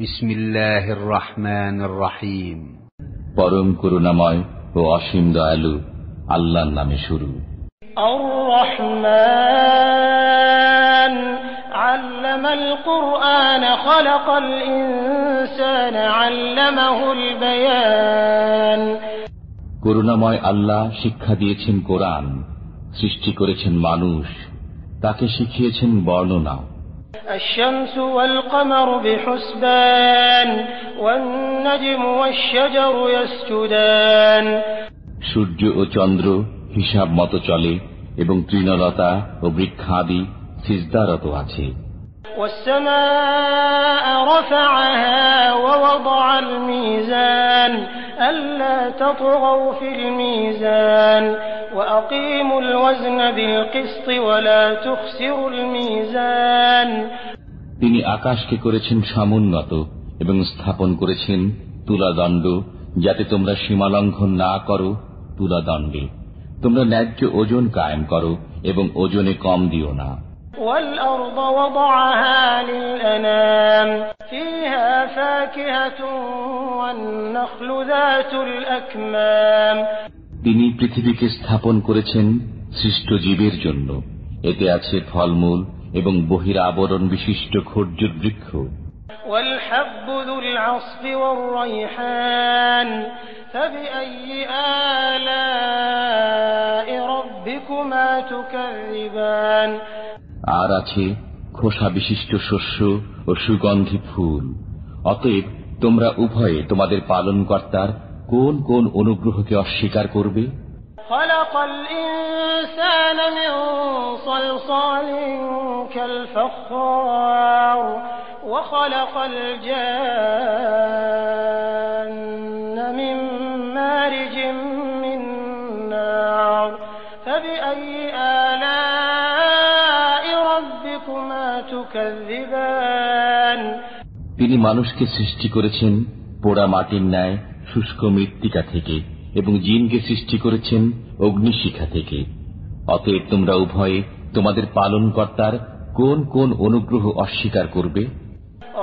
বিসমিল্লাহির রহমানির রহিম। পরম করুণাময় ও অসীম দয়ালু আল্লাহর নামে শুরু। আর রহমান আল্লামাল কুরআন খালাকাল ইনসানা আল্লামাহুল বায়ান। করুণাময় আল্লাহ শিক্ষা দিয়েছেন কোরআন, সৃষ্টি করেছেন মানুষ, তাকে শিখিয়েছেন বর্ণনা। الشمس والقمر بحسبان والنجم والشجر يسجدان। সূর্য ও চন্দ্র হিসাব মতো চলে এবং তৃণলতা ও বৃক্ষাদি সিজদারত আছে। والسماء رفعها ووضع الميزان ألا تطغوا في الميزان وأقيموا الوزن بالقسط ولا تخسروا الميزان। তিনি আকাশকে করেছেন সমুন্নত এবং স্থাপন করেছেন তুলাদণ্ড, যাতে তোমরা সীমালঙ্ঘন না করো। তুলাদণ্ডে তোমরা ন্যায্য ওজন কায়েম করো এবং ওজনে কম দিও না। والأرض وضعها للأنام فيها فاكهة والنخل ذات الأكمام। তিনি পৃথিবীকে স্থাপন করেছেন সৃষ্ট জীবের জন্য, এতে আছে ফলমূল এবং বহির আবরণ বিশিষ্ট খর্জুর বৃক্ষ। والحب ذو العصف والريحان فبأي آلاء ربكما تكذبان। আর আছে খোসা বিশিষ্ট শস্য ও সুগন্ধি ফুল। অতএব তোমরা উভয়ে তোমাদের পালনকর্তার কোন কোন অনুগ্রহকে অস্বীকার করবে? খলাকাল ইনসানা মিন সালসালিন কালফাখার ওয়া খলাকাল জান্না মিন মারিজিন মিন নার ফাবিআইয়ি আলা'i রাব্বিকুমা তুকাযযিবান। তিনি মানুষকে সৃষ্টি করেছেন পোড়া মাটির ন্যায় শুষ্ক মৃত্তিকা থেকে এবং জিনকে সৃষ্টি করেছেন অগ্নিশিখা থেকে। অতএব তোমরা উভয়ে তোমাদের পালনকর্তার কোন কোন অনুগ্রহ অস্বীকার করবে?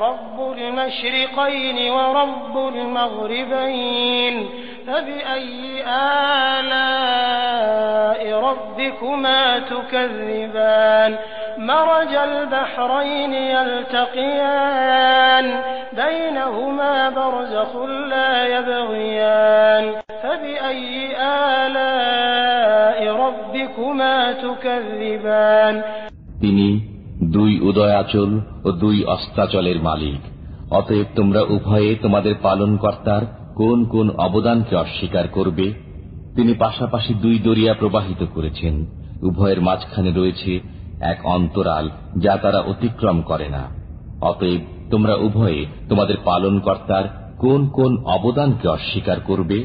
রব্বুল মাশরিকাইন ওয়া রব্বুল মাগরিবাইন ফাবিআইয়ি আলা'i রাব্বিকুমা তুকাযযিবান। মারাজাল বাহরাইন ইয়ালতাকিয়ান বাইনাহুমা বারযাখুন লা ইয়াবগিয়ান ফাবিআইয়ি আলা'i রাব্বিকুমা তুকাযযিবান। তিনি দুই উদয়াচল ও দুই অস্তাচলের মালিক। অতএব তোমরা উভয়ে তোমাদের পালনকর্তার কোন কোন অবদানকে অস্বীকার করবে? তিনি পাশাপাশি দুই দরিয়া প্রবাহিত করেছেন, উভয়ের মাঝখানে রয়েছে এক অন্তরাল যা তারা অতিক্রম করে না। অতএব তোমরা উভয়ে তোমাদের পালনকর্তার কোন কোন অবদানকে অস্বীকার করবে?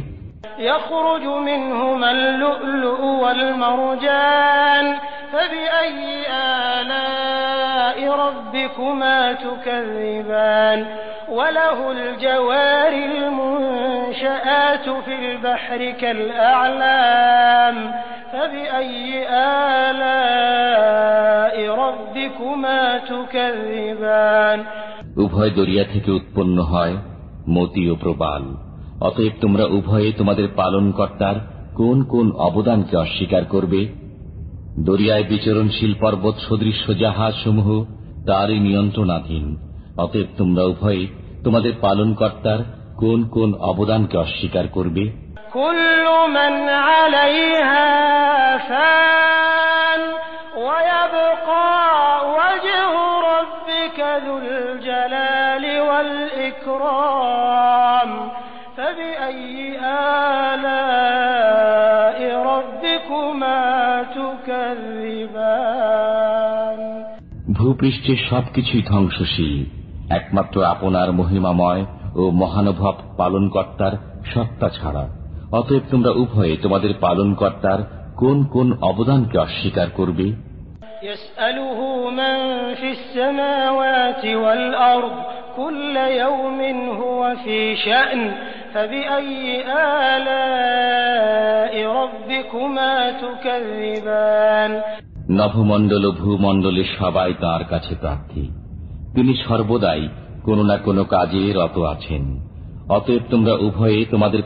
يخرج منهما اللؤلؤ والمرجان فبأي آلاء ربكما تكذبان وله الجوار المنشآت في البحر كالأعلام فبأي آلاء ربكما تكذبان। উভয় দরিয়া থেকে উৎপন্ন হয় মতি ও প্রবাল। অতএব তোমরা উভয়ে তোমাদের পালনকর্তার কোন কোন অবদানকে অস্বীকার করবে? দরিয়ায় বিচরণশীল পর্বত সদৃশ্য জাহাজ সমূহ তারই নিয়ন্ত্রণাধীন। অতএব তোমরা উভয়ে তোমাদের পালনকর্তার কোন কোন অবদানকে অস্বীকার করবে? কুল্লু মান আলাইহা ফান ওয়া ইয়াবকা ওয়াজহু রাব্বিকা যুল জালালি ওয়াল ইকরাম ফাবিআইয়ি আলা'i রাব্বিকুমা তুকাযযিবান। ভূপৃষ্ঠের সবকিছুই ধ্বংসশীল, একমাত্র আপনার মহিমাময় ও মহানুভব পালনকর্তার সত্তা ছাড়া। অতএব তোমরা উভয়ে তোমাদের পালনকর্তার কোন কোন অবদানকে অস্বীকার করবে? ইয়াসআলুহু মান ফিস সামাওয়াতি ওয়াল আরদ কুল্লু ইয়াওমিন হুয়া ফি শা'n ফাবিআইয়ি আলা'i রাব্বিকুমা তুকাযযিবান। নভমণ্ডল ও ভূমণ্ডলের সবাই তাঁর কাছে প্রার্থী। তিনি সর্বদাই কোনো না কোনো কাজে রত আছেন। অতএব তোমরা উভয়ে তোমাদের